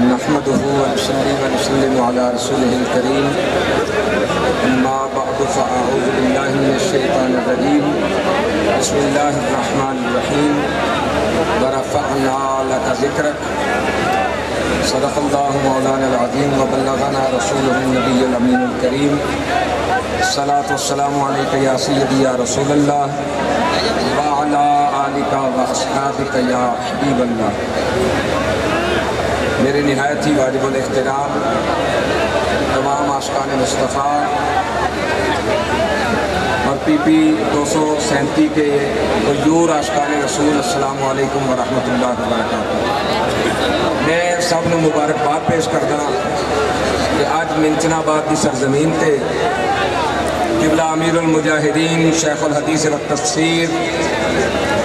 نحمده ونصلي ونسلم على رسوله الكريم اما بعد فاعوذ بالله من الشيطان الرجيم بسم الله الرحمن الرحيم ورفعنا لك ذكرك صدق الله مولانا العظيم وبلغنا رسوله النبي الامين الكريم الصلاة والسلام عليك يا سيدي يا رسول الله وعلى آلك واصحابك يا حبيب الله. میرے نہایت ہی واجب الاحترام تمام عاشقان مصطفیٰ اور پی پی 237 کے غیور عاشقان رسول، السلام علیکم ورحمۃ اللہ وبرکاتہ. میں سب نے مبارکباد پیش کردا کہ آج منچن آباد کی سرزمین تے قبلہ امیر المجاہدین شیخ الحدیث والتفسیر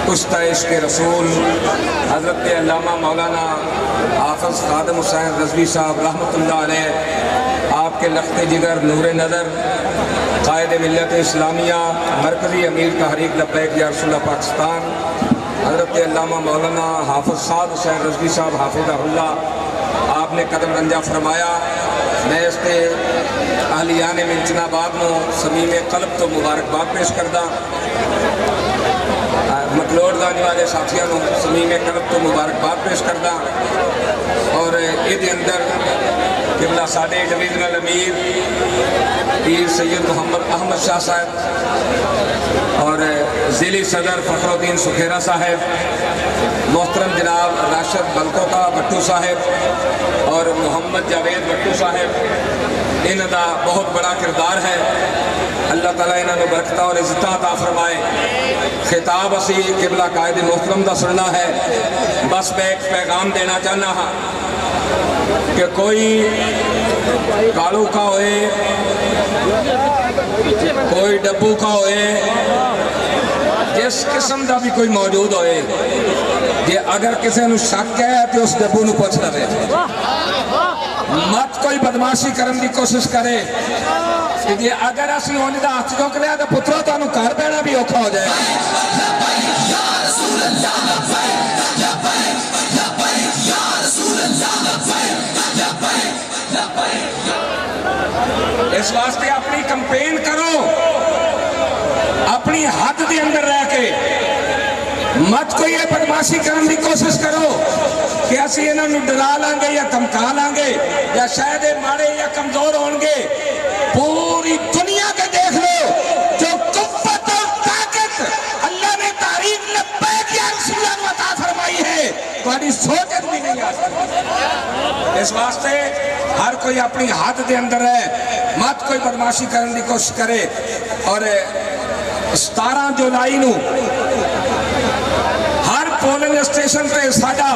کشتہ عشق رسول حضرت علامہ مولانا حافظ خادم حسین رضوی صاحب رحمۃ اللہ علیہ، آپ کے لخت جگر نور نظر قائد ملت اسلامیہ مرکزی امیر تحریک لبیک یا رسول اللہ پاکستان حضرت علامہ مولانا حافظ خاد حسین رضوی صاحب حافظہ اللہ، آپ نے قدم رنجہ فرمایا. میں اس کے اہلیان منچن آباد نو سمیم قلب تو مبارکباد پیش کردہ، مکلوڑ دانی والے ساتھیاں نو سمیم قلب تو مبارکباد پیش کردہ. اور یہ اندر قبلہ ساڈے ڈویژنل امیر پیر سید محمد احمد شاہ صاحب اور ضلعی صدر فخر الدین سکھیرا صاحب، محترم جناب راشد بلکوکا بٹو صاحب اور محمد جاوید بٹو صاحب، انہوں کا بہت بڑا کردار ہے. اللہ تعالیٰ انہوں نے برکتہ اور عزتہ عطا فرمائے. خطاب اسی قبلہ قائد محترم دا سننا ہے. بس میں ایک پیغام دینا چاہنا ہاں کہ کوئی کالو کا ہوئے، کوئی ڈبو کا ہوئے، جس قسم دا بھی کوئی موجود ہوئے، یہ اگر کسی نو شک ہے تو اس ڈبو نو پوچھ لے. مت کوئی بدماشی کرن دی کوشش کرے کہ اگر اسی ہونی دا ہاتھ چوک لیا تو پتروں تو انہوں گھر بینا بھی اوکھا ہو جائے. اس واسطے اپنی کمپین کرو، اپنی حد دے اندر رہ کے مت کوئی یہ بدماشی کرن دی کوشش کرو کہ اسی انہوں نے ڈرا لانگے یا دھمکا لانگے یا شاید ماڑے یا کمزور ہونگے. پوری دنیا کے دیکھ لو جو قوت اور طاقت اللہ نے تحریک لبیک یا رسول اللہ عطا فرمائی ہے تمہاری سوچت بھی نہیں آ سکتی. اس واسطے ہر کوئی اپنی حد دے اندر ہے، مت کوئی بدماشی کرنے کی کوشش کرے. اور 17 جولائی نو ہر پولنگ اسٹیشن پہ ساڈا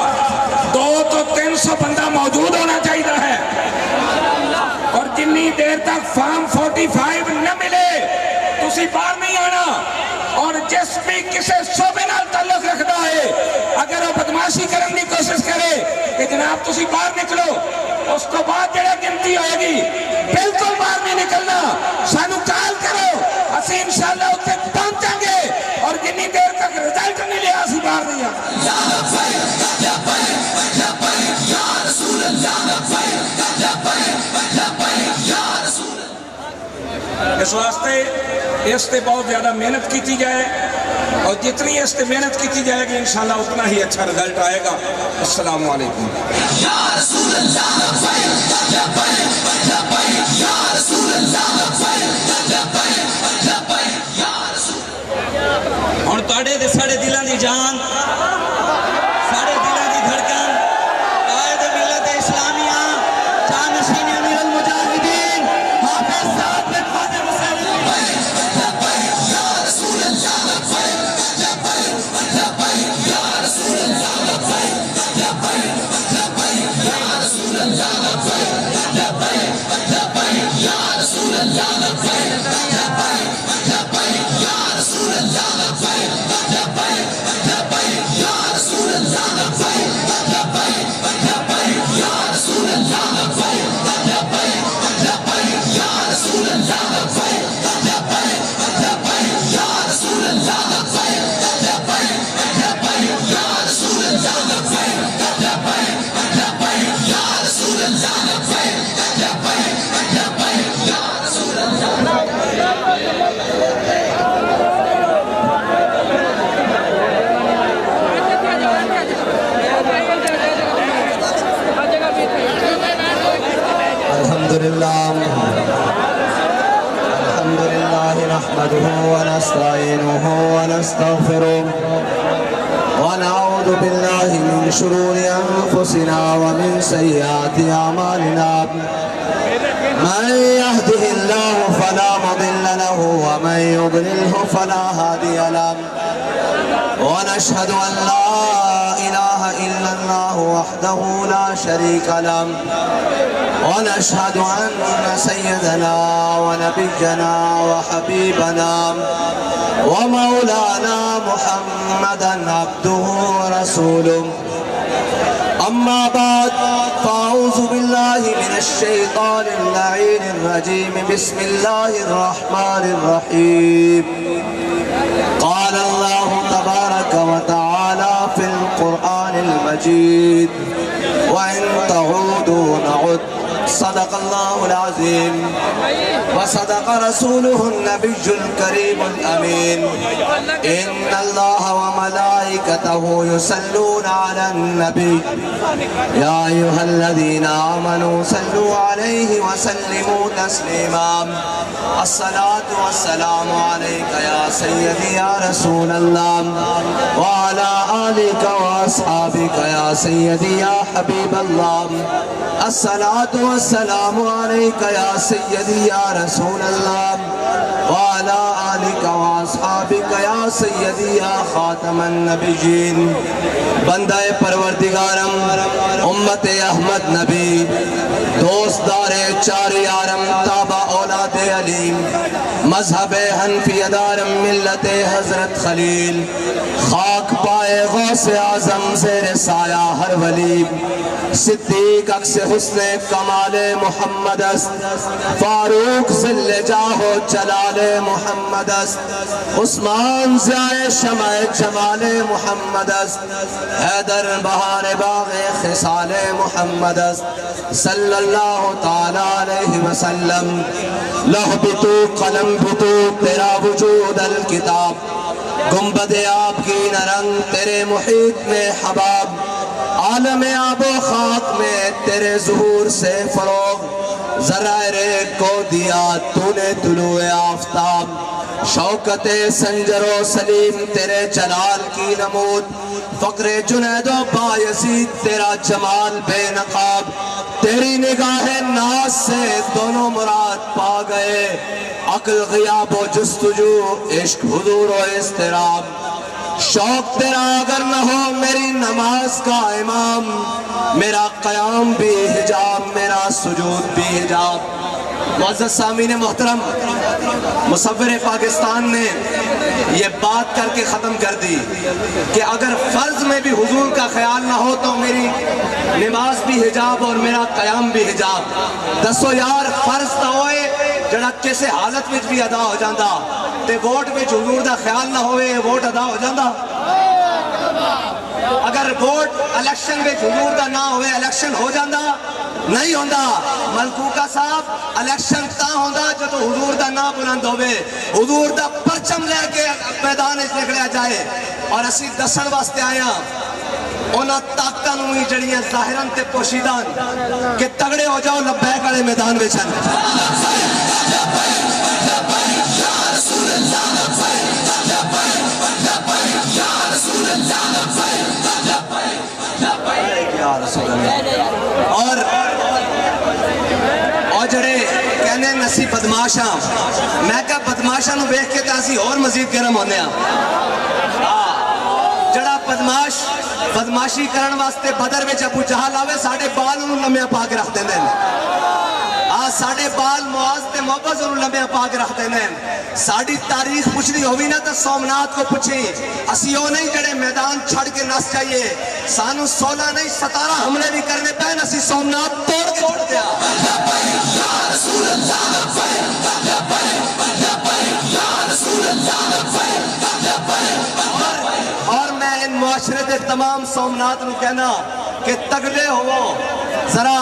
200 تو 300 بندہ موجود ہونا چاہیے ہے. اور جنی دیر تک فارم 45 نہ ملے تسی باہر نہیں آنا. اور جس بھی کسی صوبے نال تعلق رکھتا ہے اگر وہ بدماشی کرنے کی کوشش کرے کہ جناب تسی باہر نکلو، اس کو بعد جڑا گنتی ہوئے گی بالکل باہر نہیں نکلنا. سانو کال کرو، اسی انشاءاللہ اتنے پہنچیں گے. اور جنی دیر تک رزلٹ نہیں لیا اسی باہر نہیں آنا. اس واسطے اس تے بہت زیادہ محنت کی جائے، اور جتنی اس تے محنت کی جائے گی انشاءاللہ اتنا ہی اچھا رزلٹ آئے گا. السلام علیکم. اور تاڑے دے ساڑے دلان دی جان، ساڑے دلان دی دھڑکن، قائد ملت اسلامیہ جانشین امیر المجاہدین حافظ صاحب بن خادم حسین لله نحمده ونستعينه ونستغفره ونعوذ بالله من شرور أنفسنا ومن سيئات أعمالنا من يهده الله فلا مضل له ومن يضلله فلا هادي له ونشهد أن لا إله إلا الله وحده لا شريك له ونشهد أن سيدنا ونبينا وحبيبنا ومولانا محمدا عبده ورسوله أما بعد فأعوذ بالله من الشيطان اللعين الرجيم بسم الله الرحمن الرحيم قال الله تبارك وتعالى في القرآن المجيد وإن تعودوا نعد صدق الله العظيم وصدق رسوله النبي الكريم الأمين إن الله وملائكته يصلون على النبي يا أيها الذين آمنوا صلوا عليه وسلموا تسليما الصلاة والسلام عليك يا سيدي يا رسول الله وعلى آلك وأصحابك يا سيدي يا حبيب الله الصلاة والسلام عليك يا سيدي يا رسول الله وعلى آلك وأصحابك يا سيدي يا خاتم النبيين بندہ پروردگارم امت احمد نبی دوست دار چار یارم تابع اولاد علیم مذہب حنفی دارم ملت حضرت خلیل خاک پائے غوث اعظم زیر سایہ ہر ولی صدیق عکس حسن کمال محمد است فاروق ذل جاہ و جلال محمد است عثمان ضیاء شمع جمال محمد است حیدر بہار باغ خصال محمد است صلی اللہ تعالی علیہ وسلم لوح بتو قلم بتو تیرا وجود الکتاب گنبد آپ کی نرنگ تیرے محیط میں حباب عالم آب و خاک میں تیرے ظہور سے فروغ ذرائع کو دیا تو نے طلوع آفتاب شوکت سنجر و سلیم تیرے جلال کی نمود فقر جنید و بایزید تیرا جمال بے نقاب تیری نگاہ ناز سے دونوں مراد پا گئے عقل غیاب و جستجو عشق حضور و اضطراب شوق تیرا اگر نہ ہو میری نماز کا امام میرا قیام بھی حجاب میرا سجود بھی حجاب معزز سامعین محترم مصور پاکستان نے یہ بات کر کے ختم کر دی کہ اگر فرض میں بھی حضور کا خیال نہ ہو تو میری نماز بھی حجاب اور میرا قیام بھی حجاب دسو یار فرض تو ہوئے جڑا کسے حالت میں بھی ادا ہو جاندہ تے ووٹ میں حضور دا خیال نہ ہوئے ووٹ ادا ہو جاندہ اگر ووٹ الیکشن میں حضور دا نہ ہوئے الیکشن ہو جاندہ نہیں ہوندہ ملکوکا صاحب الیکشن تا ہوندہ جو تو حضور دا نہ بلند ہوئے حضور دا پرچم لے کے میدان اس نکلیا جائے اور اسی دسن واسطے آیا اونا طاقتاں ہوئی جڑیاں ظاہران تے پوشیدان کہ تگڑے ہو جاؤ لبیک والے میدان وچن اور جڑے کہنے نسی بدماشاں میں کہا بدماشاں نو بیخ کے تاسی اور مزید گرم ہونے ہیں جڑا بدماشی کرن واسطے بدر میں ابو جہل آوے ساڑھے بال انہوں لمحہ پاک رکھ دیں ساڑھے بال معاذ تے محبت انہوں لمحہ پاک رکھ دیں ساڑھی تاریخ پوچھنی ہوئی نا تو سومنات کو پوچھی اسیوں نہیں جڑے میدان چھڑ کے نس چاہیے سانو 16 نہیں 17 حملے بھی کرنے پہن اسی سومنات توڑ کے چھوڑ دیا اور میں ان معاشرے دے تمام سومنات نو کہنا کہ تگڑے ہو ذرا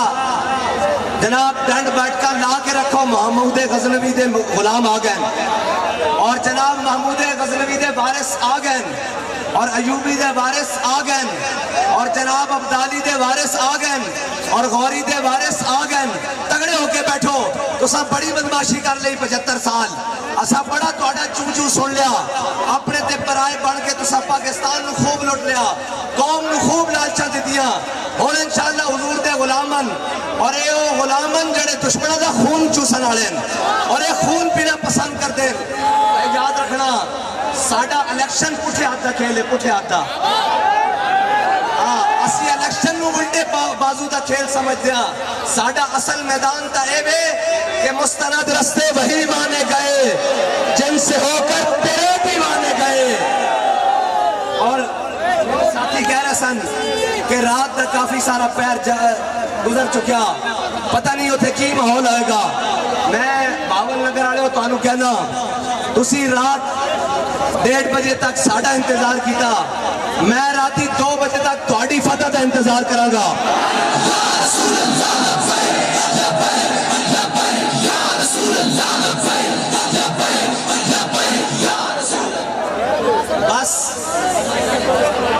جناب ڈنڈ بیٹھکا لا کے رکھو محمود غزنوی دے غلام آ گئے اور جناب محمود غزنوی دے وارث آ گئے اور ایوبی دے وارث آ گئے اور جناب عبدالی دے وارث آ گئے اور غوری دے وارث آ گئے. تگڑے ہو کے بیٹھو. تو سب بڑی بدماشی کر لی 75 سال. اسا بڑا تہاڈا چو سن لیا. اپنے تے پرائے بن کے تسا پاکستان نو خوب لٹ لیا, قوم نو خوب لالچاں دتیاں. ہن انشاءاللہ حضور دے غلامن اور اے او غلامن جڑے دشمناں دا خون چوسن والے اور اے خون پینا پسند کردے. یاد رکھنا ساڈا الیکشن پٹھے ہاتھ دا کھیل ہے, پٹھے ہاتھ دا. اسی الیکشن نو الٹے بازو دا کھیل سمجھتے ہیں. ساڈا اصل میدان تا اے وے کہ مستند رستے وہی مانے گئے جن سے ہو کر تیرے دیوانے گئے. اور ساتھی کہہ رہے سن کہ رات دا کافی سارا پیر گزر چکیا, پتہ نہیں اتنے کی ماحول آئے گا. میں باول نگر والے ہو تانوں کہنا تسی رات 1:30 بجے تک ساڈا انتظار کیتا, میں راتی 2 بجے تک تہاڈی فتح دا انتظار کراں گا. بس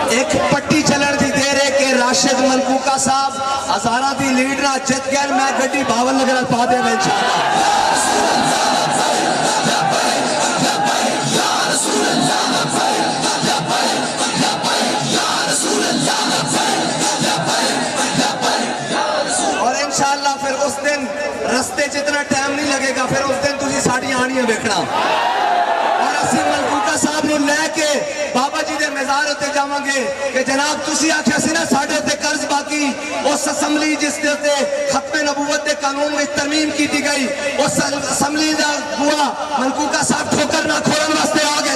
ایک پٹی چلن دی دیر ہے کہ راشد ملکوکا صاحب ہزاراں دی لیڈ نہ جت گئے. میں گڈی باول نگر پا دے میں اور انشاءاللہ پھر اس دن رستے جتنا ٹائم نہیں لگے گا, پھر اس دن تسی ساڑی آنیاں ویکھنا. اور اسی ملکوکا صاحب نو لے کے بابا جی دے مزار ہوتے جاواں گے کہ جناب تسی آکھیا سی نا ساڈے تے قرض باقی. اس اسمبلی جس دے ختم نبوت دے قانون میں ترمیم کیتی گئی, اس اسمبلی دا بوا ملکوکا صاحب ٹھوکر نہ کھولن واسطے آ گئے.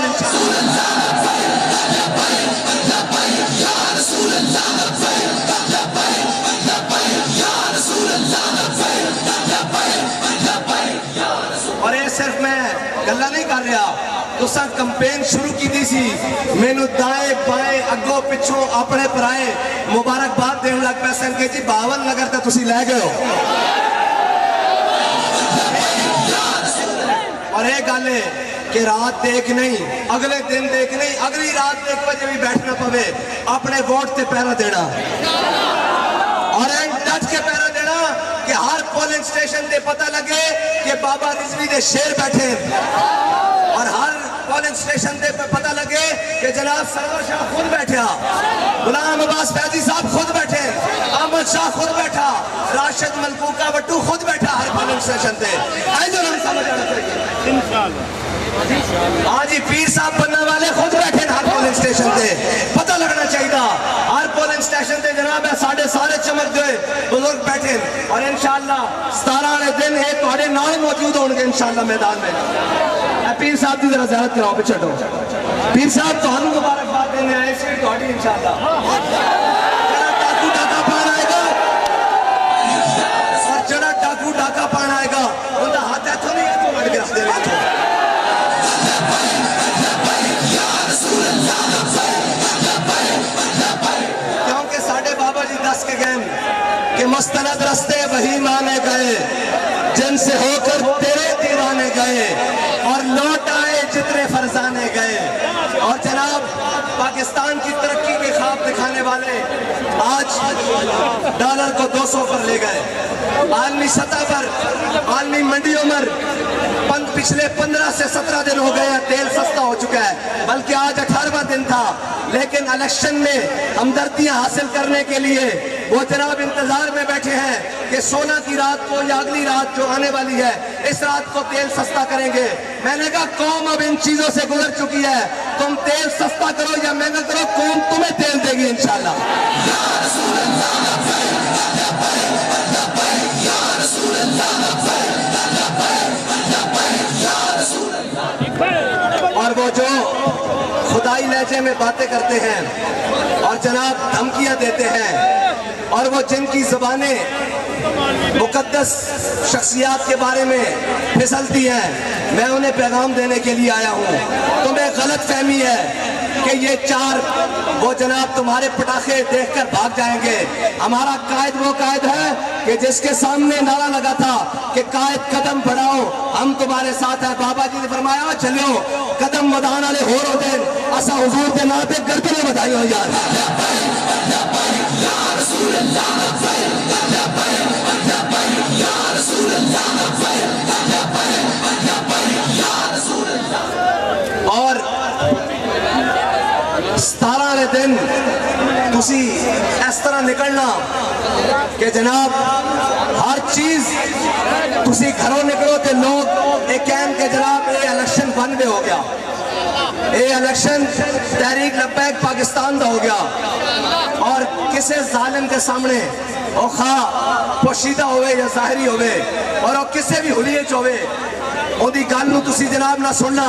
اور یہ صرف میں گلا نہیں کر رہا, تساں کمپین شروع کی دی سی, مینوں دائیں بائیں اگوں پچھوں اپنے پرائے مبارکباد دین لگ پے سن کہ جی باول نگر تے تسی لے گئے ہو. اور یہ گل ہے کہ رات دیکھ نہیں, اگلے دن دیکھ نہیں, اگلی رات 1 بجے بھی بیٹھنا پوے, اپنے ووٹ تے پہرا دینا اور ڈٹ کے پہرا دینا کہ ہر پولنگ سٹیشن تے پتہ لگے کہ بابا رضوی دے شیر بیٹھے, اور ہر پولنگ سٹیشن تے پتہ لگے کہ جناب سرور شاہ خود بیٹھا, غلام عباس فیضی صاحب خود بیٹھے, احمد شاہ خود بیٹھا, راشد ملکوکا وٹو خود بیٹھا ہر پولنگ سٹیشن تے. ایسے نہیں سمجھ آنا چاہیے انشاءاللہ. ہاں جی پیر صاحب بننے والے خود بیٹھے ہر پولنگ سٹیشن تے, پتہ لگنا چاہیے ہر پولنگ سٹیشن تے جناب ہے سارے چمک گئے بزرگ بیٹھے. اور انشاءاللہ 17 والے دن یہ تہاڈے نال موجود ہون گے انشاءاللہ میدان میں. پیر صاحب کی ذرا زیارت کراؤ, پیچھے ہٹو. پیر صاحب تہانوں مبارکباد دینے آئے سی تہاڈی انشاءاللہ. جڑا ڈاکو ڈاکا پان آئے گا اور جڑا ڈاکو ڈاکا پان آئے گا ان دا ہاتھ ایتھوں نہیں ایتھوں وڈ کے رکھ دے ویتھوں. کیونکہ ساڈے بابا جی دس کے گئے کہ مستند رستے وہی مانے گئے جن سے ہو کر تیرے دیوانے گئے, اور لوٹ آئے جتنے فرزانے گئے. اور جناب پاکستان کی ترقی کے خواب دکھانے والے آج ڈالر کو 200 پر لے گئے. عالمی سطح پر عالمی منڈیوں میں پچھلے 15 سے 17 دن ہو گئے ہیں تیل سستا ہو چکا ہے, بلکہ آج 18واں دن تھا. لیکن الیکشن میں ہمدردیاں حاصل کرنے کے لیے وہ جناب انتظار میں بیٹھے ہیں کہ 16 کی رات کو یا اگلی رات جو آنے والی ہے اس رات کو تیل سستا کریں گے. میں نے کہا قوم اب ان چیزوں سے گزر چکی ہے, تم تیل سستا کرو یا مہنگا کرو, قوم تمہیں تیل دے گی انشاءاللہ. اور وہ جو خدائی لہجے میں باتیں کرتے ہیں اور جناب دھمکیاں دیتے ہیں, اور وہ جن کی زبانیں مقدس شخصیات کے بارے میں پھسلتی ہیں, میں انہیں پیغام دینے کے لیے آیا ہوں. تمہیں غلط فہمی ہے کہ یہ چار وہ جناب تمہارے پٹاخے دیکھ کر بھاگ جائیں گے. ہمارا قائد وہ قائد ہے کہ جس کے سامنے نعرہ لگا تھا کہ قائد قدم بڑھاؤ ہم تمہارے ساتھ ہیں. بابا جی نے فرمایا چلیو قدم ودان والے ہو دین اسا حضور کے نام پہ گردنیں بدائی ہو یار. اور 17 والے دن تسی اس طرح نکلنا کہ جناب ہر چیز تسی گھروں نکلو تے لوگ یہ کہیں کہ جناب یہ الیکشن بن میں ہو گیا, یہ الیکشن تحریک لبیک پاکستان دا ہو گیا. اور کسی ظالم کے سامنے او خواہ پوشیدہ ہوئے یا ظاہری ہوئے اور او کسی بھی حلیے چ ہوئے اودی گل نو تسی جناب نہ سننا,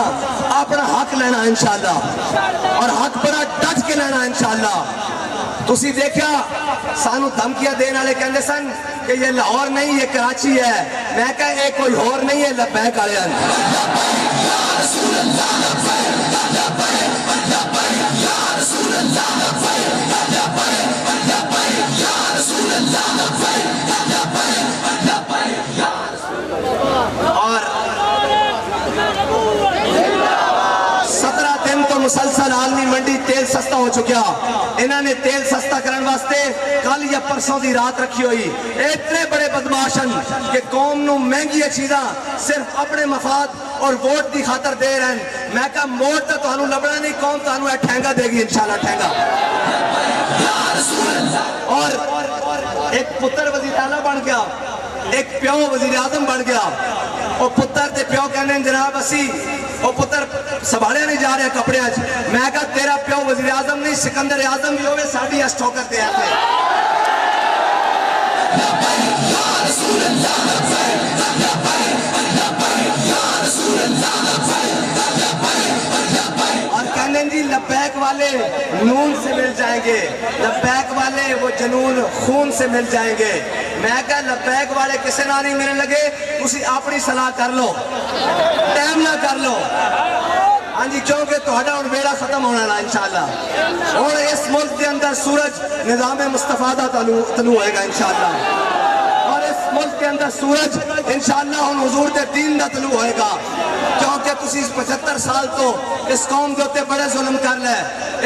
اپنا حق لینا انشاءاللہ اور حق بڑا ڈٹ کے لینا انشاءاللہ. تسی دیکھا سانو دھمکیاں دینے والے کہندے سن کہ یہ لاہور نہیں یہ کراچی ہے. میں کہا یہ کوئی اور نہیں ہے لبیک والے ہیں. اور 17 دن تو مسلسل عالمی منڈی تیل سستا ہو چکیا. انہوں نے تیل سستا کرنے واسطے کل یا پرسوں دی رات رکھی ہوئی. اتنے بڑے بدماشن کہ قوم نو مہنگی چیزاں صرف اپنے مفاد اور ووٹ دی خاطر دے رہے ہیں. میں کہا ووٹ تو تانوں لبنا نہیں, قوم تانوں اے ٹھینگا دے گی انشاءاللہ ٹھینگا. اور ایک پتر وزیر اعلیٰ بن گیا, ایک پیو وزیر اعظم بن گیا. اور پتر تے پیو کہنے جناب اسی وہ پتر سنبھالے نہیں جا رہے کپڑے اچ. میں کہا تیرا پیو وزیر اعظم نہیں سکندر اعظم بھی ہوئے ساڑھی اس ٹھوکر تے آتے. اور کہنے جی لبیک والے نون سے مل جائیں گے, لبیک والے وہ جنون خون سے مل جائیں گے. میں کہا لبیک والے کسے نہ نہیں ملنے لگے, تسی اپنی صلاح کر لو, ٹائم نہ کر لو. ہاں جی کیونکہ تہاڈا ہن بیڑا ختم ہونا نا انشاءاللہ. اور اس ملک کے اندر سورج نظام مصطفیٰ دا طلوع ہوئے گا انشاءاللہ. اور اس ملک کے اندر سورج انشاءاللہ ہن حضور دے دین دا طلوع ہوئے گا. کیونکہ تسی 75 سال تو اس قوم کے اوپر بڑے ظلم کر لے,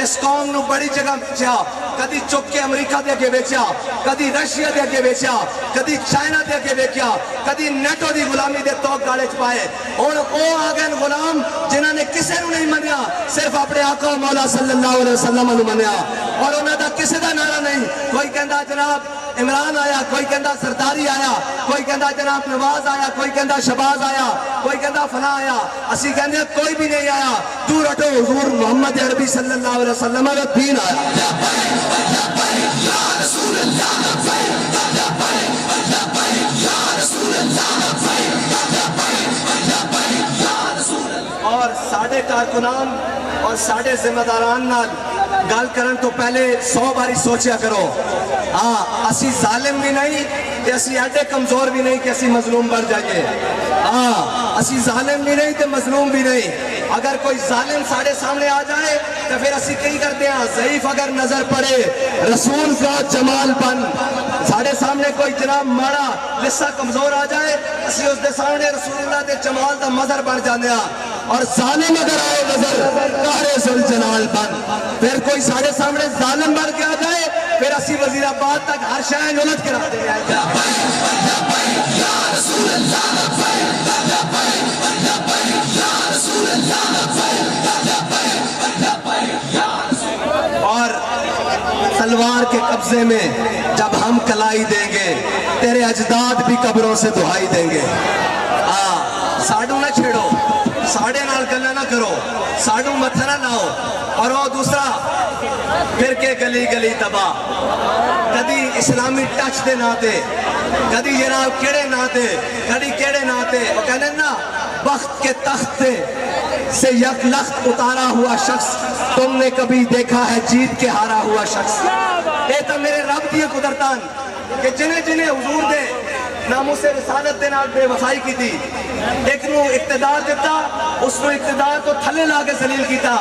اس قوم نو بڑی جگہ بیچیا, کدی چک کے امریکہ دے کے بیچیا, کدی رشیا دے کے بیچیا, کدی چائنا دے کے بیچیا, کدی نیٹو دی غلامی دے توک گاڑے چپائے. اور او آگئے غلام جنہاں نے کسے نو نہیں منیا, صرف اپنے آقا و مولا صلی اللہ علیہ وسلم نو منیا. اور انہاں دا کسے دا نعرہ نہیں. کوئی کہندا جناب عمران آیا, کوئی کہندا سرداری آیا, کوئی کہندا جناب نواز آیا, کوئی کہندا شہباز آیا, کوئی کہندا فلاں آیا. اسی کہندے کوئی بھی نہیں آیا, دور ہٹو حضور محمد عربی صلی اللہ علیہ وسلم کا دین آیا. اور ساڑھے کارکنان اور ساڑھے ذمہ داران نال گل کرن تو پہلے 100 باری سوچیا کرو. ہاں اسی ظالم بھی نہیں تے اسی ایڈے کمزور بھی نہیں کہ اسی مظلوم بن جائیے. ہاں اسی ظالم بھی نہیں تے مظلوم بھی نہیں. اگر کوئی ظالم ساڑھے سامنے آ جائے تو پھر اسی کہیں کرتے ہیں ضعیف اگر نظر پڑے رسول کا جمال بن. ساڑھے سامنے کوئی جناب ماڑا لسا کمزور آ جائے اسی اس دے سامنے رسول اللہ دے جمال دا مظہر بن جانے ہیں. اور ظالم اگر آئے نظر قہر ذوالجلال بن. پھر کوئی ساڑھے سامنے ظالم بن کے آ جائے پھر اسی وزیر آباد تک ہر شاید الٹ کے رکھ دے آئے. اور تلوار کے قبضے میں جب ہم کلائی دیں گے تیرے اجداد بھی قبروں سے دہائی دیں گے. ساڑھوں نہ چھیڑو, ساڑھے نال گلہ نہ کرو, ساڑھوں متھا نہ لاؤ. اور وہ دوسرا پھر کے گلی گلی تباہ, کدی اسلامی ٹچ دے نہ دے, کدی جناب کیڑے نہ دے, کدی کیڑے نہ دے. وہ کہنے نا وقت کے تخت سے یک لخت اتارا ہوا شخص تم نے کبھی دیکھا ہے جیت کے ہارا ہوا شخص. اے تو میرے رب دی قدرتان کہ جنہیں جنہیں حضور دے ناموس رسالت دے نال بے وفائی کی تھی. ایک نو اقتدار دیتا, اس نو اقتدار کو تھلے لا کے ذلیل کیتا.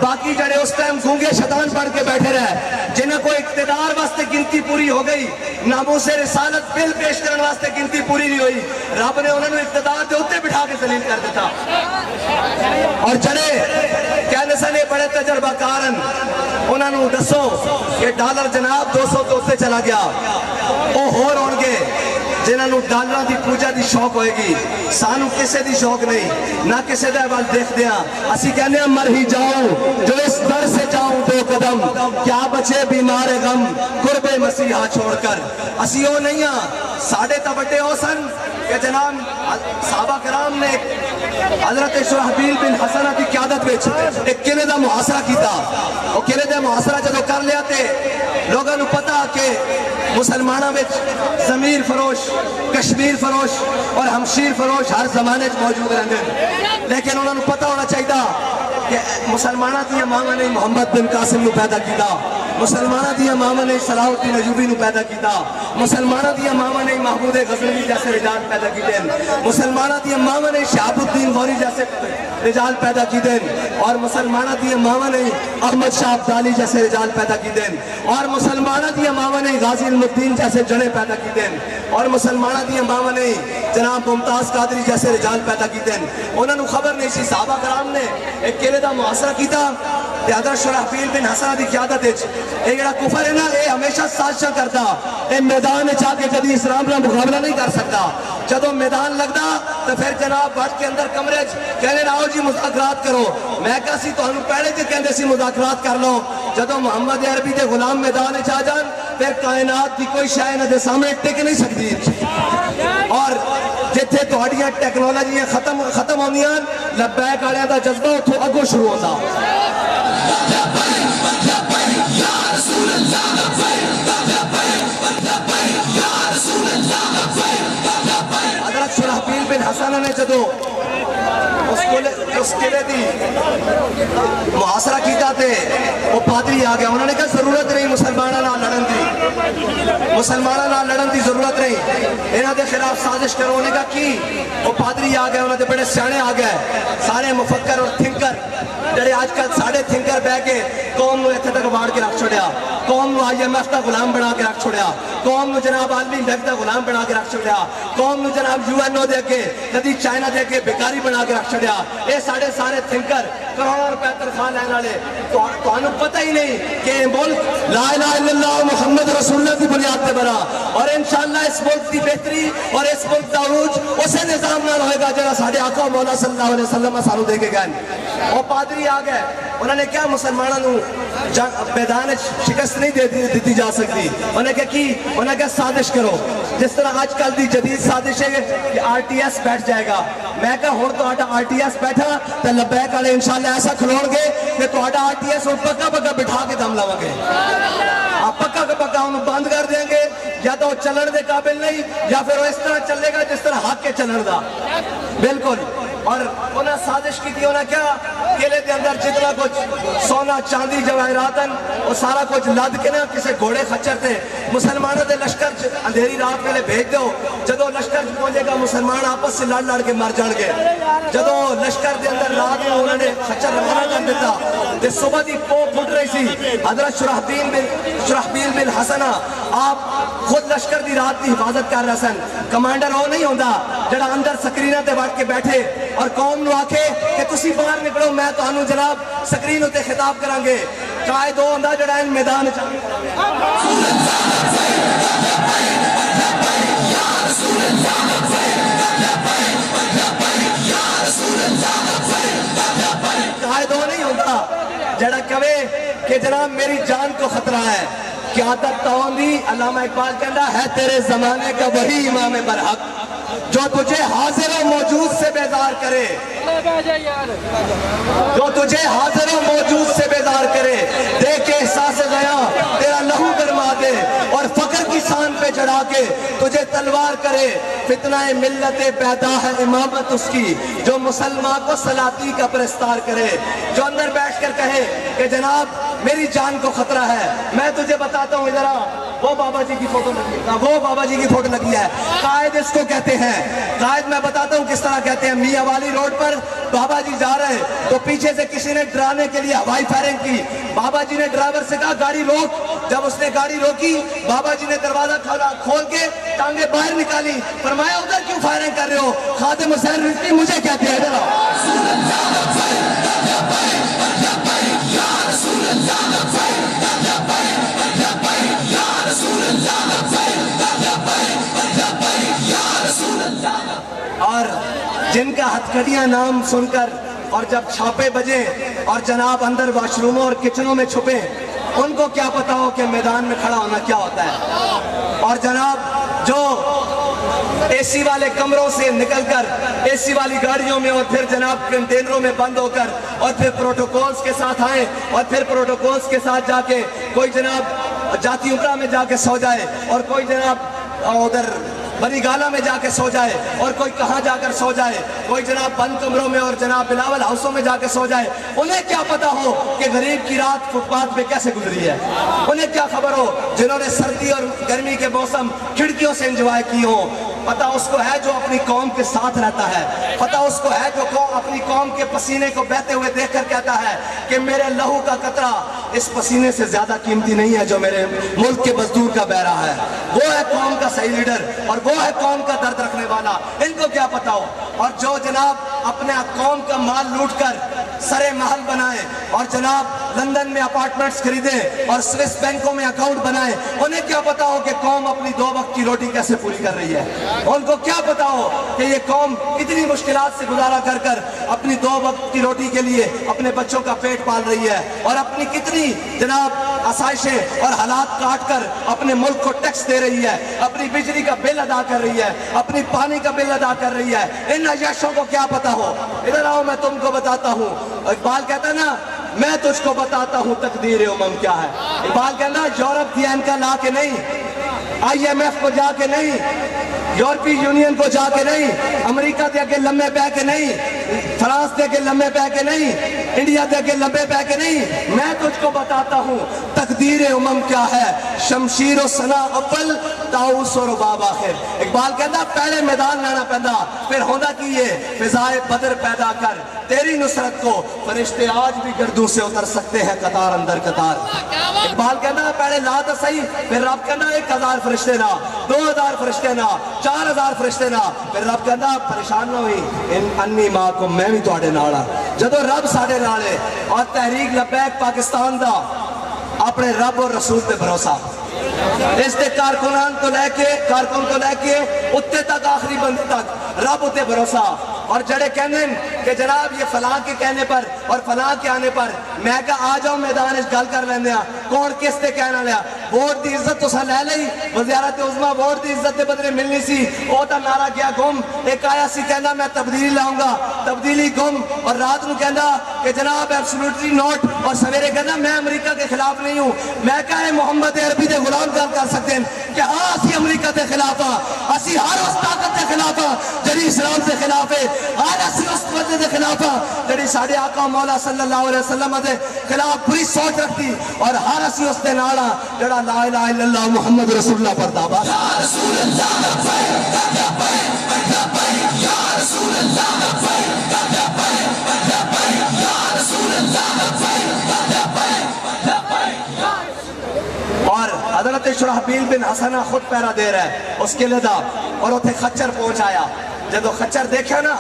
باقی جڑے اس ٹائم گونگے شیطان بن کے بیٹھے رہے, جنہاں کو اقتدار واسطے گنتی پوری ہو گئی, ناموس رسالت بل پیش کرنے واسطے گنتی پوری نہیں ہوئی, رب نے انہوں نے اقتدار دے اوتے بٹھا کے ذلیل کر دیتا. اور جڑے کہنے سنے بڑے تجربہ کارن, انہوں نے دسو کہ ڈالر جناب 200 تو اتنے چلا گیا, وہ ہور ہون گے جنہوں نے ڈالرہ دی پوجا دی شوق ہوئے گی. سانو کسے دی شوق نہیں, نہ کسے دے بال دیکھ دیا. اسی کہنے ہیں مر ہی جاؤں جو اس در سے جاؤں 2 قدم, کیا بچے بیمار غم قرب مسیحہ چھوڑ کر. اسی وہ نہیں ہیں ساڑھے تبٹے ہو سن کہ جناب صحابہ کرام نے حضرت شرحبیل بن حسنہ کی قیادت میں ایک قلعے دا محاصرہ کیتا. وہ قلعے دا محاصرہ جب کر لیا تے لوگوں نے پتا کہ مسلمانوں میں ضمیر فروش, کشمیر فروش اور ہمشیر فروش ہر زمانے موجود رہتے ہیں, لیکن انہوں نے پتا ہونا چاہیے کہ مسلمانوں دیا ماما نے محمد بن قاسم نو پیدا کیتا, مسلمانوں دیا ماما نے صلاح الدین ایوبی نو پیدا کیتا, مسلمانوں دیا ماما نے محمود غزنوی جیسے رجال پیدا کیتے ہیں, مسلمانوں دیا ماما نے شہاب الدین غوری جیسے رجال پیدا کیتے ہیں, اور مسلمانوں دیا ماما نے احمد شاہ ابدالی جیسے رجال پیدا کیتے ہیں, اور مسلمانوں دیا ماما نے غازی علم الدین جیسے جڑے پیدا کیتے ہیں, اور مسلمانوں دیا ماما نے جناب ممتاز قادری جیسے رجال پیدا کیتے ہیں. انہوں نے خبر نہیں سی صحابہ کرام نے ایک قلعے دا محاصرہ کیتا. حضرت شرحبیل بن حسنہ دی قیادت وچ اے جڑا کفر ہے نا, اے ہمیشہ سازشاں کردا, اے میدان وچ آ کے کبھی اسلام نال مقابلہ نہیں کر سکتا. جدوں میدان لگدا تو پھر جناب بٹ کے اندر کمرے وچ کہنے آؤ جی مذاکرات کرو. میں کہا سی تانوں پہلے تے کہندے سی مذاکرات کر لو, جدوں محمد عربی دے غلام میدان وچ آ جان پھر کائنات دی کوئی شے انہاں دے سامنے ٹک نہیں سکتی. اور جتھے تہاڈیاں ٹیکنالوجیاں ختم ہوندیاں, لبیک والےاں دا جذبہ اتھوں اگوں شروع ہوندا. حضرت شرحبیل بن حسنہ نے جدو اس قلعے دی محاصرہ کیتا تے وہ پادری آ گیا. انہوں نے کہا ضرورت نہیں مسلمانوں نال لڑن دی, مسلمانوں نال لڑن دی ضرورت نہیں, انہاں دے خلاف سازش کرو. انہوں نے کہا کی؟ وہ پادری آ گیا, انہوں نے بڑے سیانے آ گئے, سارے مفکر اور تھنکر جڑے آج کل ساڑھے تھنکر بہ کے قوم نو ایتھے تک واڑ کے رکھ چھوڑیا, قوم نو IMF دا غلام بنا کے رکھ چھوڑیا, قوم نو جناب عالمی بینک دا غلام بنا کے رکھ چھوڑیا, قوم نو جناب UNO دے کے کدی چائنا دے کے بیکاری بنا کے رکھ چھوڑیا. اے سارے تھنکر کروڑوں روپے تنخواہ لینے والے, تانوں پتہ ہی نہیں کہ ملک لا الہ الا اللہ محمد رسول اللہ کی بنیاد پہ بنا, اور انشاءاللہ اس ملک کی بہتری اور اس ملک دا عروج اسے نظام نال ہوئے گا جڑا ساڈے آقا مولا صلی اللہ علیہ وسلم سانوں دے کے گئے. وہ پادری آ گئے, انہوں نے کیا مسلمانوں میدان شکست نہیں دیتی جا سکتی. انہوں نے کہا کی؟ انہوں نے کہا سازش کرو, جس طرح آج کل دی جدید سازش ہے کہ RTS بیٹھ جائے گا. میں کہا ہوں تو RTS بیٹھا تو لبیک والے انشاءاللہ ایسا کھلوڑ گے کہ تو RTS اور پکا بٹھا کے دم لوا گے. آپ پکا انہوں بند کر دیں گے, یا تو چلن دے قابل نہیں, یا پھر وہ اس طرح چلے گا جس طرح حق کے چلن دا. بالکل. اور انہوں نے سازش کی تھی, انہوں نے کیا قلعے دے اندر جتنا کچھ سونا چاندی جواہراتن وہ سارا کچھ لد کے نا کسی گھوڑے خچر تھے مسلمانوں دے لشکر اندھیری رات میں بھیج دو. جدو لشکر پہنچے گا مسلمان آپس سے لڑ کے مر جان گے. جدو لشکر دے اندر رات میں انہوں نے خچر روانہ کر دیتا تے صبح دی پو پھٹ رہی سی. حضرت شرحبیل بن حسنہ آپ خود لشکر دی رات کی حفاظت کر رہے سن. کمانڈر وہ نہیں ہوندا جڑا اندر سکرینہ تے وٹ کے بیٹھے اور قوم نو آکھے کہ تسی باہر نکلو, میں تانوں جناب سکرین تے خطاب کران گے. قائد وہ ہوندا جڑا ان میدان وچ قائد وہ نہیں ہوتا جڑا کہے کہ جناب میری جان کو خطرہ ہے. قیادت تاؤں دی علامہ اقبال کہندا ہے تیرے زمانے کا وہی امام برحق جو تجھے حاضر و موجود سے بیدار کرے, جو تجھے حاضر و موجود سے بیدار کرے, دیکھ کے احساس گیا تیرا لہو گرما دے اور فقر کی سان پہ چڑھا کے تجھے تلوار کرے، فتنہ ملت پیدا ہے امامت اس کی، جو مسلمان کو سلاطی کا پرستار کرے، جو اندر بیٹھ کر کہے کہ جناب میری جان کو خطرہ ہے، میں تجھے بتاتا ہوں ادھر وہ بابا جی کی فوٹو لگی ہے، وہ بابا جی کی فوٹو لگی ہے، قائد اس کو کہتے ہیں، قائد میں بتاتا ہوں کس طرح کہتے ہیں۔ میاں والی روڈ پر بابا جی جا رہے تو پیچھے سے کسی نے ڈرانے کے لیے ہوائی فائرنگ کی، بابا جی نے ڈرائیور سے کہا گاڑی روک، جب اس نے گاڑی روکی بابا جی نے دروازہ کھول کے ٹانگیں باہر نکالی، فرمایا ادھر کیوں فائرنگ کر رہے ہو؟ خادم حسین رضوی مجھے کہتے ہیں ادھر اور جن کا ہتھکڑیاں نام سن کر اور جب چھاپے بجے اور جناب اندر واش روموں اور کچنوں میں چھپے، ان کو کیا پتا ہو کہ میدان میں کھڑا ہونا کیا ہوتا ہے۔ اور جناب جو اے سی والے کمروں سے نکل کر اے سی والی گاڑیوں میں اور پھر جناب کنٹینروں میں بند ہو کر اور پھر پروٹوکولز کے ساتھ آئیں اور پھر پروٹوکولز کے ساتھ جا کے کوئی جناب جاتی امرہ میں جا کے سو جائے اور کوئی جناب ادھر بنی گالا میں جا کے سو جائے اور کوئی کہاں جا کر سو جائے، کوئی جناب بند کمروں میں اور جناب بلاول ہاؤسوں میں جا کے سو جائے، انہیں کیا پتا ہو کہ غریب کی رات فٹ پاتھ پہ کیسے گزری ہے؟ انہیں کیا خبر ہو جنہوں نے سردی اور گرمی کے موسم کھڑکیوں سے انجوائے کی ہوں؟ پتہ اس کو ہے جو اپنی قوم کے ساتھ رہتا ہے، پتہ اس کو ہے جو اپنی قوم کے پسینے کو بہتے ہوئے دیکھ کر کہتا ہے کہ میرے لہو کا قطرہ اس پسینے سے زیادہ قیمتی نہیں ہے جو میرے ملک کے مزدور کا بہ رہا ہے۔ وہ ہے قوم کا صحیح لیڈر اور وہ ہے قوم کا درد رکھنے والا، ان کو کیا پتا ہو۔ اور جو جناب اپنے قوم کا مال لوٹ کر سرے محل بنائیں اور جناب لندن میں اپارٹمنٹس خریدیں اور سوئس بینکوں میں اکاؤنٹ بنائیں، انہیں کیا پتا ہو کہ قوم اپنی 2 وقت کی روٹی کیسے پوری کر رہی ہے؟ ان کو کیا پتا ہو کہ یہ قوم کتنی مشکلات سے گزارا کر کر اپنی 2 وقت کی روٹی کے لیے اپنے بچوں کا پیٹ پال رہی ہے اور اپنی کتنی جناب آسائشیں اور حالات کاٹ کر اپنے ملک کو ٹیکس دے رہی ہے، اپنی بجلی کا بل ادا کر رہی ہے، اپنی پانی کا بل ادا کر رہی ہے۔ ان عیاشوں کو کیا پتا ہو؟ ادھر آؤ میں تم کو بتاتا ہوں۔ اقبال کہتا ہے نا میں تجھ کو بتاتا ہوں تقدیر امم کیا ہے۔ اقبال کہنا یورپ دیا ان کا لا کے نہیں، IMF کو جا کے نہیں، یورپی یونین کو جا کے نہیں، امریکہ دے کے لمبے پہ کے نہیں، فرانس دے کے لمبے پہ کے نہیں، انڈیا دے کے لمبے پہ کے نہیں، میں تجھ کو بتاتا ہوں تقدیر امم کیا ہے۔ شمشیر و سنا اول تاؤس و رباب آخر۔ اقبال کہتا پہلے میدان لانا پیدا پھر ہونا کی یہ فضائے بدر پیدا کر، تیری نصرت کو فرشتے آج بھی گردوں سے اتر سکتے ہیں قطار اندر قطار۔ اقبال کہتا پہلے لا تو صحیح، پھر رب کہنا 1000 فرشتے نہ، 2000 فرشتے نہ، 4000 فرشتے نہ، پھر رب کہنا پریشان نہ ہوئی انی معکم میں بھی تواڈے نال ہاں۔ جدو رب ساڈے نال ہے اور تحریک لبیک پاکستان دا اپنے رب اور رسول پہ بھروسہ، اس دے کارکنان تو لے کے اتے تک آخری بندے تک رب اتے بھروسہ۔ اور جڑے کہنے کہ جناب یہ فلاں کے کہنے پر اور فلاں کے آنے پر میں کہا آ جاؤ میدان اس گل کر لیندے ہاں، کون کس تے کہنا لیا؟ ووٹ دی عزت تساں لے لئی، وزارت عظمیٰ ووٹ دی عزت دے بدلے ملنی سی، او تا نعرہ گیا گم۔ ایک آیا سی کہنا میں تبدیلی لاؤں گا، تبدیلی گم، اور رات نو کہنا کہ جناب ایبسولوٹلی نوٹ، اور سویرے کہنا میں امریکہ کے خلاف نہیں ہوں۔ میں کہا محمد عربی دے غلام گل کر سکتے ہیں کہ ہاں اسی امریکہ دے خلاف ہاں، اسی ہر اس طاقت دے خلاف ہاں جڑی اسلام دے خلاف ہے، ہر اسی اس وجہ دے خلاف ہاں جڑی ساڈے آقا مولا صلی اللہ علیہ وسلم دے خلاف بری سوچ رکھتی، اور ہر اسی اس دے نال ہاں جڑا لا الہ الا اللہ محمد رسول اللہ پر دعویٰ۔ یا رسول اللہ یا رسول اللہ یا رسول اللہ۔ اور حضرت شرحبیل بن حسنہ خود پیرا دے رہا ہے اس قلعے دا، اور اتنے خچر پہنچ آیا۔ جدو خچر دیکھا نا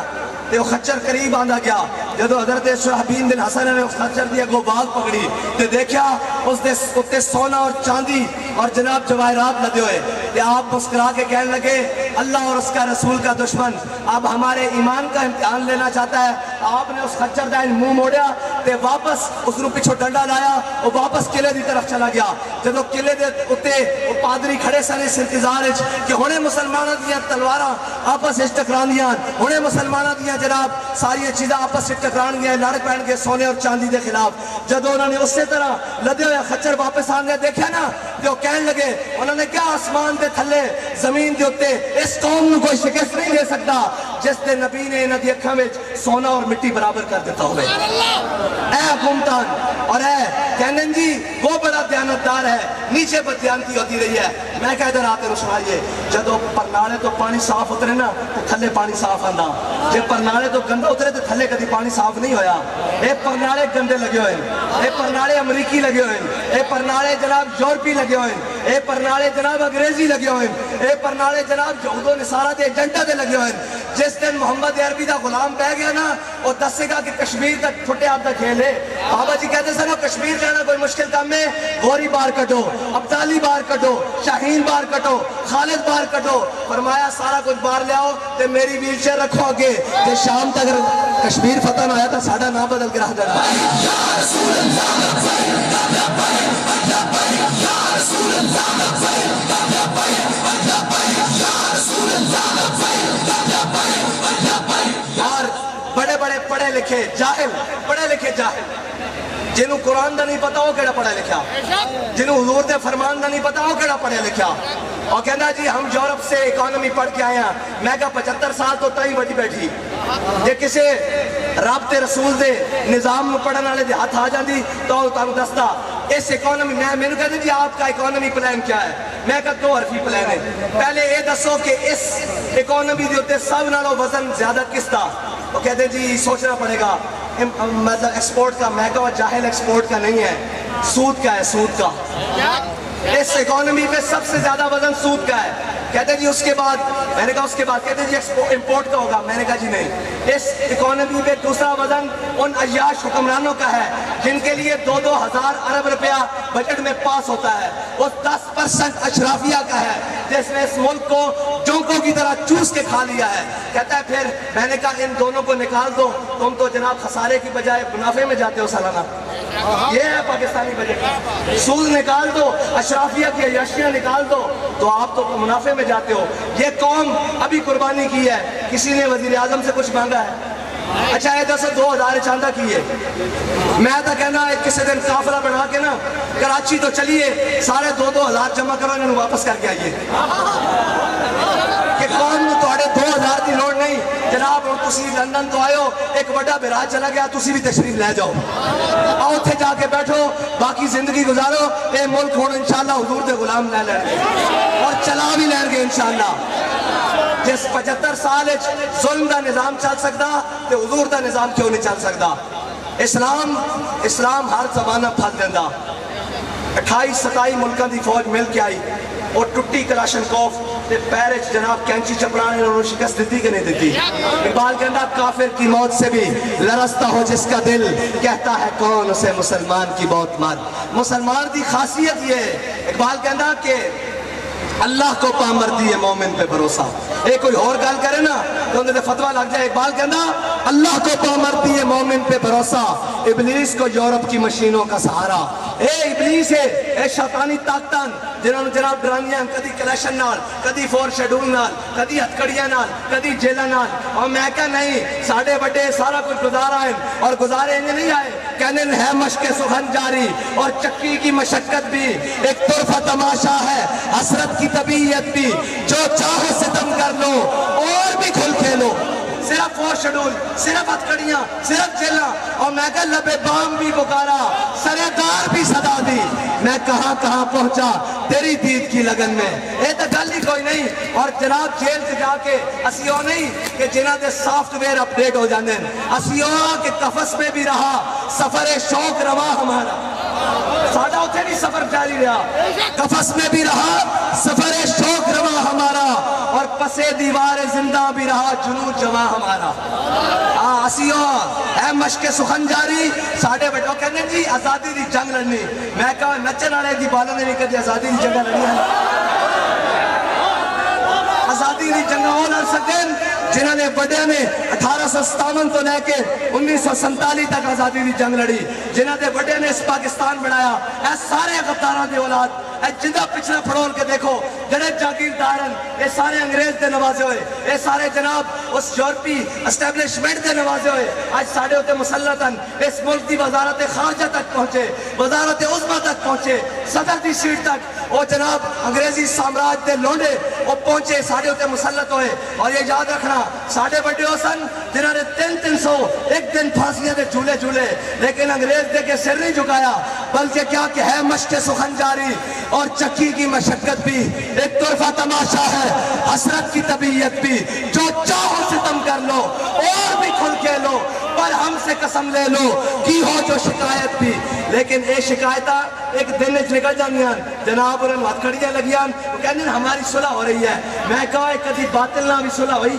تو وہ خچر قریب آندا گیا، جدو حضرت شرحبیل بن حسنہ نے اس خچر دی اگوں باغ پکڑی تو دیکھا اس دے اتے سونا اور چاندی اور جناب جواہرات لدے ہوئے، کہ آپ مسکرا کے کہنے لگے اللہ اور اس کا رسول کا دشمن اب ہمارے ایمان کا امتحان لینا چاہتا ہے۔ آپ نے اس خچر دا منہ موڑیا تے واپس اس نو پچھو ڈنڈا لایا، وہ واپس قلعے دی طرف چلا گیا۔ جدو قلعے دے اتے وہ پادری کھڑے سن اس انتظار وچ کہ ہنے مسلماناں دیاں تلواراں آپس وچ ٹکراندیاں، ہنے مسلماناں دیاں جناب ساری چیزاں آپس وچ ٹکرانگیاں، لڑ پین گے سونے اور چاندی دے خلاف۔ جدو انہوں نے اسی طرح لدے ہوئے خچر واپس آن گئے، دیکھا نا تے وہ کہنے لگے انہوں نے کیا آسمان دے تھلے زمین دے اوتے اس قوم نو کوئی شکست نہیں دے سکتا جس دے نبی نے انہاں دی اکھاں وچ سونا اور مٹی برابر کر دیتا ہوئے. اے حکومتان اور اے کہنے جی وہ بڑا دیانتدار ہے, نیچے بددیانتی ہوتی رہی ہے. میں کہہ ادھر آتے سنائیے, جدو پرنالے تو پانی صاف اترے نا تو تھلے پانی صاف آندا, جے پرنالے تو گندا اترے تو تھلے کدی پانی صاف نہیں ہویا. اے پرنالے گندے لگے ہوئے ہیں, اے پرنالے امریکی لگے ہوئے ہیں, اے پرنالے جناب یورپی لگے ہوئے ہیں, اے پرنالے جناب انگریزی لگے ہوئے ہیں, اے پرنالے جناب یہود و نصارہ دے ایجنٹا دے لگے ہوئے ہیں. جس دن محمد عربی دا غلام بہ گیا نا وہ دسے گا کہ کشمیر کا چھوٹے ہاتھ دا کھیل ہے. بابا جی کہتے سر کشمیر جانا کوئی مشکل کام ہے, غوری بار کٹو, ابدالی بار کٹو, شاہین بار کٹو, خالد بار کٹو. فرمایا سارا کچھ بار لے آؤ تے میری ویل چیئر رکھو آگے تے شام تک کشمیر فتح نہ آیا تھا ساڑھا نام بدل کے رہ جانا. اور بڑے بڑے پڑھے لکھے جاہل, پڑھے لکھے جاہل جنہوں قرآن دا نہیں پتا وہ کیڑا پڑھا لکھا, جنہوں حضور دے فرمان دا نہیں پتا وہ کیڑا پڑھا لکھا. اور کہنا جی ہم یورپ سے اکانومی پڑھ کے آئے ہیں. میں کہا 75 سال تو تائی بڑی بیٹھی جے کسے رابطے رسول دے نظام پڑھنے والے دے ہاتھ آ جاندی تو تانوں دستا اس اکانومی میں نے کہتے جی آپ کا اکانومی پلان کیا ہے. میں کہا 2 حرفی پلان ہے. پہلے یہ دسو کہ اس اکانومی دے اوتے سب نالوں وزن زیادہ کس تھا. وہ کہتے جی سوچنا پڑے گا مطلب ایکسپورٹ کا. میں کہا جاہل ایکسپورٹ کا نہیں ہے, سود کا ہے, سود کا. اس اکانومی پہ سب سے زیادہ وزن سود کا ہے. کہتے جی اس کے بعد, میں نے کہا اس کے بعد, کہتے جی امپورٹ کا ہوگا. میں نے کہا جی نہیں, اس اکانومی پہ دوسرا وزن ان عیاش حکمرانوں کا ہے جن کے لیے 2-2 ہزار ارب روپیہ بجٹ میں پاس ہوتا ہے. وہ 10% اشرافیہ کا ہے جس نے اس ملک کو جونکوں کی طرح چوس کے کھا لیا ہے. کہتا ہے پھر میں نے کہا ان دونوں کو نکال دو, تم تو جناب خسارے کی بجائے منافع میں جاتے ہو سالانہ. یہ ہے پاکستانی بجٹ. سود نکال دو, اشرافیہ کی عیاشیاں نکال دو تو آپ تو منافع میں جاتے ہو. یہ قوم ابھی قربانی کی ہے, کسی نے وزیر اعظم سے کچھ مانگا ہے. اچھا یہ 2,000 چاندہ کی ہے. میں تو کہنا ہے کسی دن قافلہ بنا کے نا کراچی تو چلیے, سارے 2,000 جمع کرو, انہوں واپس کر کے آئیے کہ قوم نے تھوڑے 2,000 کی لوڑ نہیں. جناب ہوں تسی لندن تو آئے ہو, ایک بڑا برا چلا گیا, تسی بھی تشریف لے جاؤ, آؤ تھے جا کے بیٹھو, باقی زندگی گزارو. اے ملک ہوں انشاءاللہ حضور دے غلام لے لیں گے اور چلا بھی لیں گے انشاءاللہ. جس 75 سال ظلم دا نظام چل سکتا تے حضور دا نظام کیوں نہیں چل سکتا. اسلام ہر زمانہ پھل دیندہ. 28-27 ملکوں دی فوج مل کے آئی اور ٹوٹی کلاشنکوف تے پیرچ جناب کینچی چپرانے انہوں نے شکست دیتی کہ نہیں دیتی. اقبال کہتا کافر کی موت سے بھی لرزتا ہو جس کا دل, کہتا ہے کون اسے مسلمان کی موت مار. مسلمان دی خاصیت یہ ہے, اقبال کہتا کہ اللہ کو پامردی ہے مومن پہ بھروسہ. ایک کوئی اور گال کرے نا تو انہیں فتوہ لگ جائے. اقبال کہنا اللہ کو پامردی ہے مومن پہ بھروسہ, ابلیس کو یورپ کی مشینوں کا سہارا. اے ابلیس ہے, اے شیطانی طاقتاں جنہوں نے جناب ڈرانیاں کدی کلیشن نال, کدی 4 شیڈول نال, کدی ہتھکڑیاں نال, کدی جیلہ نال. اور میں کہا نہیں, ساڑھے بڑے سارا کچھ گزار آئے اور گزارے انہیں نہیں آئے. کہنے ہے مشق سخن جاری اور چکی کی مشقت بھی, ایک طرفہ تماشا ہے حسرت کی طبیعت بھی, جو چاہو ستم کر لو اور بھی کھل کھیلو. صرف 4 شیڈول, صرف ہتھکڑیاں, صرف جیلہ. اور میں کہا لبے بام بھی پکارا, سرے دار بھی صدا دی, میں کہاں کہاں پہنچا تیری دید کی لگن میں. اے تو گل ہی کوئی نہیں. اور جناب جیل سے جا کے اسیو نہیں کہ جنہ دے سافٹ ویئر اپڈیٹ ہو جاندے, اسیو کہ قفس میں بھی رہا سفر شوق روا ہمارا. سادہ اتھے بھی سفر جاری رہا, قفس میں بھی رہا سفر شوق روا ہمارا, اور پسے دیوار زندہ بھی رہا جنون جواں ہمارا. اسیو اے مشق سخن جاری ساڑھے بٹو کہنے جی آزادی دی جنگ لڑنی. میں کہا نچن والے دی بالوں نے نہیں کہتے آزادی دی جنگ لڑنی ہے. آزادی دی جنگ وہ لڑ سکتے جنہوں نے بڑے نے 1857 تو لے کے 1947 تک آزادی دی جنگ لڑی, جنہوں نے بڑے نے اس پاکستان بنایا. اے سارے غداراں دی اولاد جدہ پچھلا پھڑول کے دیکھو جڑے جاگیردارن یہ سارے انگریز دے نوازے ہوئے یہ سارے جناب اس یورپی اسٹیبلشمنٹ دے نوازے ہوئے آج ساڑھے ہوتے مسلطن اس ملک دی وزارت خارجہ تک پہنچے وزارت عظمہ تک پہنچے صدر دی سیٹ تک وہ جناب انگریزی سامراج دے لونڈے وہ پہنچے ساڑھے ہوتے مسلط ہوئے اور یہ یاد رکھنا ساڑھے بڑے ہو سن جنہوں نے 300 ایک دن پھانسیاں دے جھولے جھولے لیکن انگریز دے کے سر نہیں جھکایا بلکہ کیا کہ ہے مشق سخن جاری اور چکی کی مشقت بھی ایک طرفہ تماشا ہے حسرت کی طبیعت بھی جو چاہو ستم کر لو اور بھی کھل کے لو پر ہم سے قسم لے لو کی ہو جو شکایت بھی لیکن اے شکایتہ ایک دن نکل جانیاں جناب انہوں ہاتھ کھڑیاں لگیاں وہ کہنے ہماری صلح ہو رہی ہے میں کہا ایک کدی باطل نہ بھی صلح ہوئی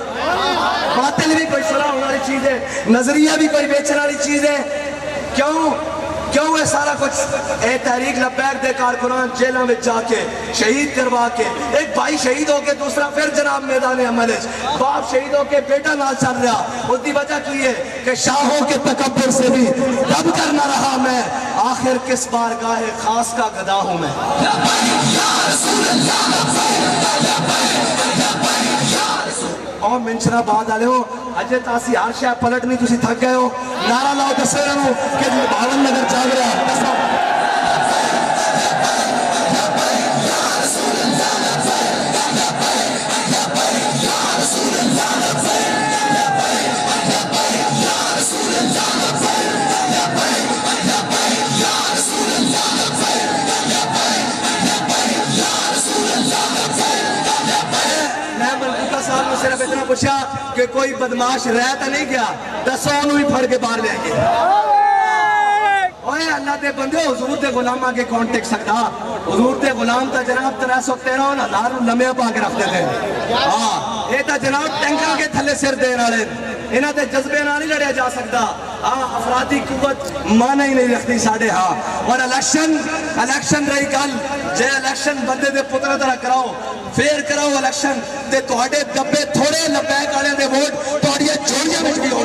باطل بھی کوئی صلح ہونے والی چیز ہے نظریہ بھی کوئی بیچنے والی چیز ہے کیوں ہے سارا کچھ اے تحریک لبیک دے کارکنان جیلوں میں جا کے شہید کروا کے ایک بھائی شہید ہو کے دوسرا پھر جناب میدان عمل ہے باپ شہید ہو کے بیٹا نہ چل رہا اس دی وجہ کی ہے کہ شاہوں کے تکبر سے بھی دب کر نہ رہا میں آخر کس بارگاہ خاص کا گدا ہوں میں اور منشرہ بعد آلے ہو اجے تاسی ہر شاہ پلٹ نہیں تُسی تھک گئے ہو نعرہ لاؤ دسے رہو کہ بھاون نگر جاگ رہا ہے صرف اتنا پوچھا کہ کوئی بدماش رہتا نہیں گیا دسو انہوں ہی پھڑ کے باہر لے گئے اوہ اللہ دے بندے حضور دے غلام آگے کون ٹک سکتا حضور دے غلام تا جناب 313 لمحے پا کے رکھتے تھے یہ تا جناب ٹینکر کے تھلے سر دے رہے انہاں دے جذبے نہ نہیں لڑیا جا سکتا افرادی قوت مانا ہی نہیں رکھتی ساڑھے اور الیکشن رہی کل جے الیکشن بندے دے پترہ طرح کراؤ فیر کراؤ الیکشن تے توڑے دبے تھوڑے لبیک آلے دے ووٹ توڑیے جوڑیاں میں بھی ہو